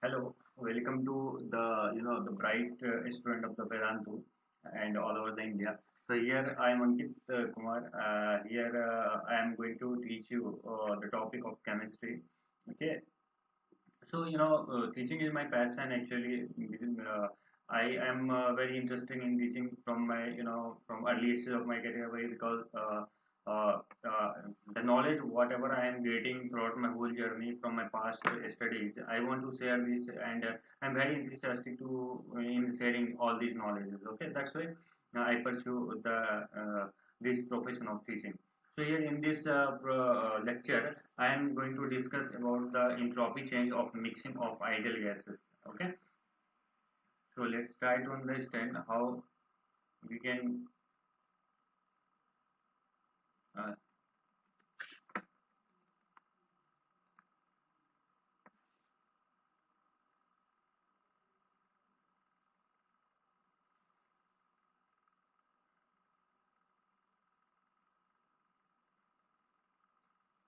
Hello, welcome to the bright student of the Vedantu and all over the India. So here I am Ankit Kumar. Here I am going to teach you the topic of chemistry. Okay, so teaching is my passion actually. I am very interested in teaching from my from early stage of my career because uh, uh, the knowledge whatever I am getting throughout my whole journey from my past studies, I want to share this, and I'm very enthusiastic to in sharing all these knowledges. Okay, that's why I pursue the this profession of teaching. So here in this lecture, I am going to discuss about the entropy change of mixing of ideal gases. Okay, so let's try to understand how we can uh,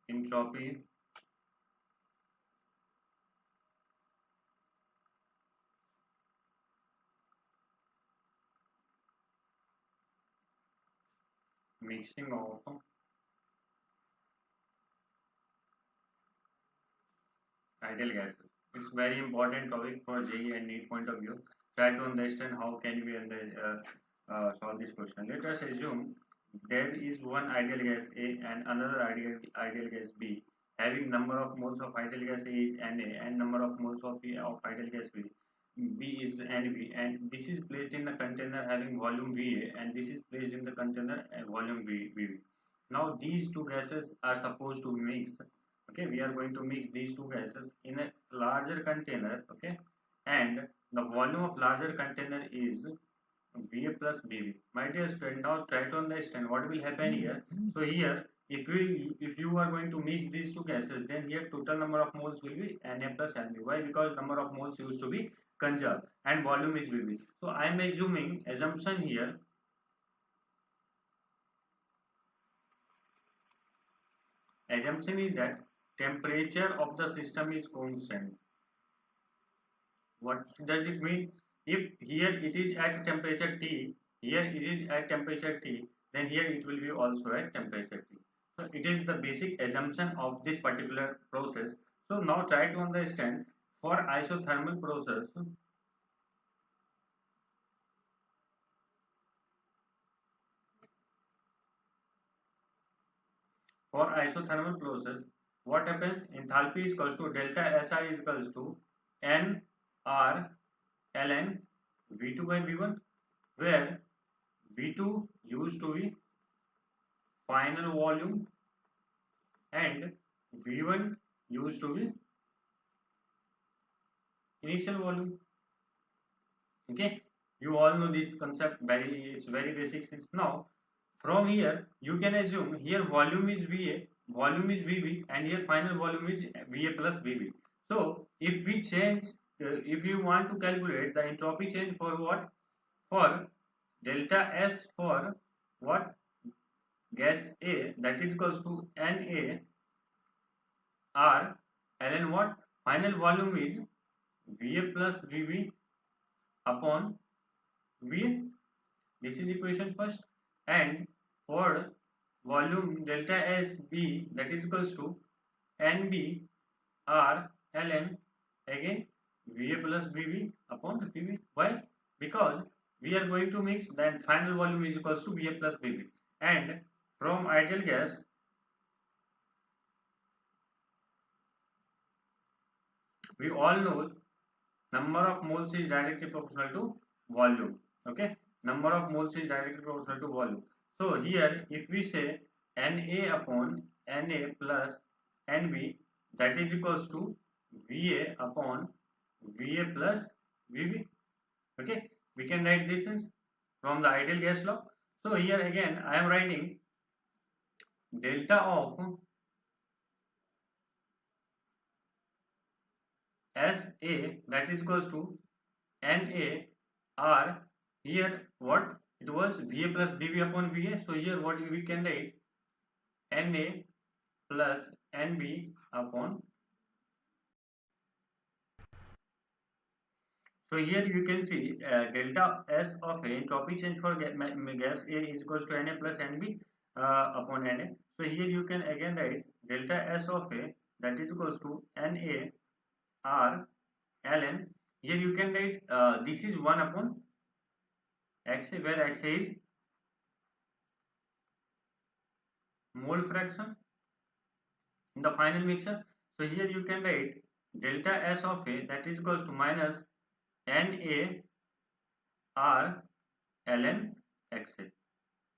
entropy mixing of ideal gases. It's very important topic for JEE and NEET point of view. Try to understand how can we solve this question. Let us assume there is one ideal gas A and another ideal gas B having number of moles of ideal gas A is Na and number of moles of ideal gas B is Nb, and this is placed in the container having volume Va, and this is placed in the container volume Vb. Now these two gases are supposed to mix. Okay, we are going to mix these two gases in a larger container. Okay, and the volume of larger container is Va plus Bv. My dear student, now try to understand what will happen here. So here, if you are going to mix these two gases, then here total number of moles will be Na plus Nb. Why? Because number of moles used to be conserved and volume is Vv. So I am assuming assumption here. Assumption is that temperature of the system is constant. What does it mean? If here it is at temperature T, here it is at temperature T, then here it will be also at temperature T. So it is the basic assumption of this particular process. So now try to understand for isothermal process. For isothermal process, what happens? Enthalpy is equals to delta Si is equals to N R ln V2 by V1, where V2 used to be final volume and V1 used to be initial volume. Okay, you all know this concept. It's very basic things. Now from here you can assume here volume is Va, volume is Vb, and here final volume is Va plus Vb. So if we change, if you want to calculate the entropy change for what? For delta S for what? Gas A, that is equals to Na R ln what? Final volume is Va plus Vb upon Va. This is equation first. And for volume delta S B, that is equals to Nb R ln again Va plus Vb upon Vb. Why? Because we are going to mix, then final volume is equals to Va plus Vb. And from ideal gas, we all know number of moles is directly proportional to volume. Okay, number of moles is directly proportional to volume. So here if we say Na upon Na plus Nb, that is equals to Va upon Va plus Vb. Okay, we can write this things from the ideal gas law. So here again I am writing delta of Sa, that is equals to Na R, here what it was Va plus Bv upon Va. So here what we can write Na plus Nb upon So here you can see delta S of A, entropy change for gas A is equals to Na plus Nb upon Na. So here you can again write delta S of A, that is equals to Na R ln. Here you can write this is 1 upon Xa, where Xa is mole fraction in the final mixture. So here you can write delta S of A, that is equals to minus Na R ln Xa.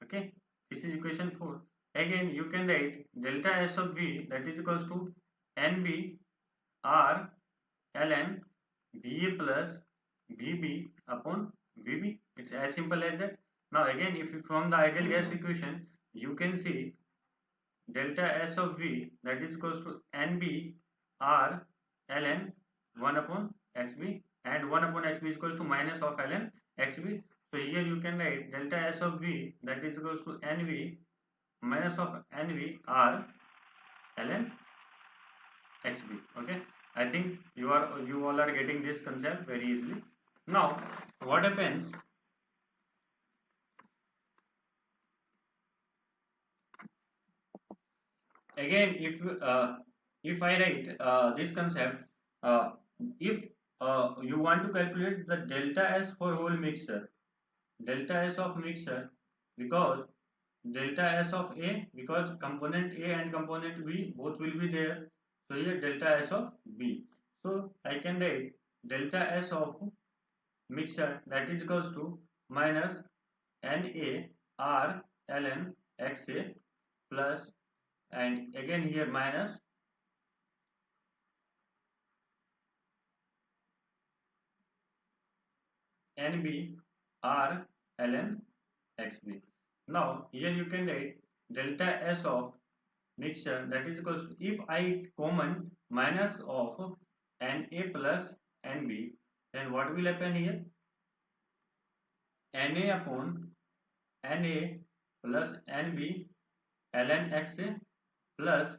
Okay, this is equation 4. Again you can write delta S of V, that is equals to Nb R ln Va plus Vb upon Vb. It's as simple as that. Now again, if you from the ideal gas equation, you can see delta S of V, that is equals to Nb R ln 1 upon Xb, and 1 upon Xb is equals to minus of ln Xb. So here you can write delta S of V, that is equals to Nv minus of Nv R ln Xb. Okay, I think you all are getting this concept very easily. Now what happens, again if I write this concept, if you want to calculate the delta S for whole mixture, delta S of mixture, because delta S of A, because component A and component B both will be there, so here delta S of B. So I can write delta S of mixture, that is equals to minus Na R ln Xa plus, and again here minus Nb R ln Xb. Now here you can write delta S of mixture, that is equals to, if I common minus of Na plus Nb, then what will happen here? Na upon Na plus Nb ln Xa plus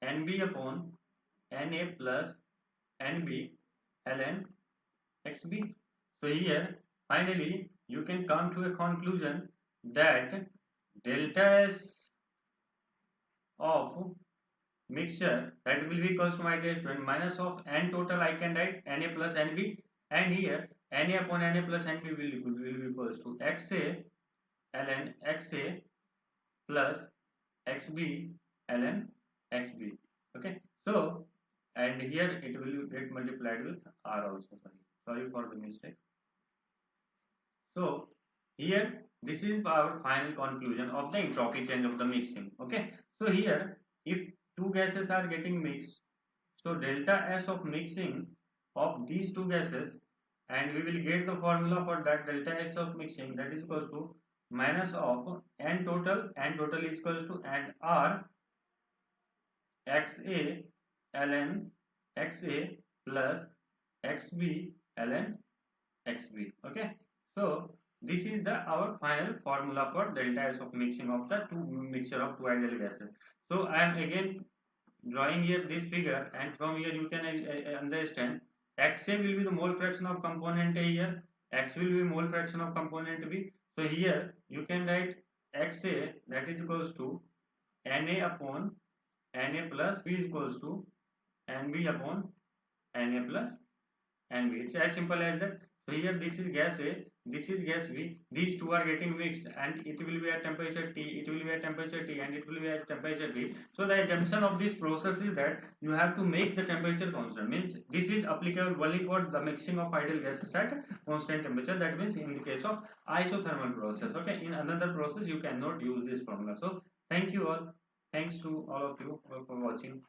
Nb upon Na plus Nb ln Xb. So here finally you can come to a conclusion that delta S of mixture, that will be equals to, my dear student, minus of n total I can write Na plus Nb, and here Na upon Na plus Nb will be equals to Xa ln Xa plus Xb ln Xb. Okay, so and here it will get multiplied with R also. Sorry for the mistake. So here this is our final conclusion of the entropy change of the mixing. Okay, so here if two gases are getting mixed, so delta S of mixing of these two gases, and we will get the formula for that delta S of mixing, that is equals to minus of n total is equals to, and R Xa ln Xa plus Xb ln Xb. Okay, so this is the our final formula for delta S of mixing of the mixture of two ideal gases. So I am again drawing here this figure, and from here you can understand Xa will be the mole fraction of component A here, X will be mole fraction of component B. So here you can write Xa, that is equals to Na upon Na plus B is equals to Nb upon Na plus Nb. It's as simple as that. So here this is gas A, this is gas B. These two are getting mixed, and it will be at temperature T, it will be at temperature T, and it will be at temperature T. So the assumption of this process is that you have to make the temperature constant. Means this is applicable only for the mixing of ideal gases at constant temperature. That means in the case of isothermal process. Okay, in another process you cannot use this formula. So thank you all. Thanks to all of you for watching.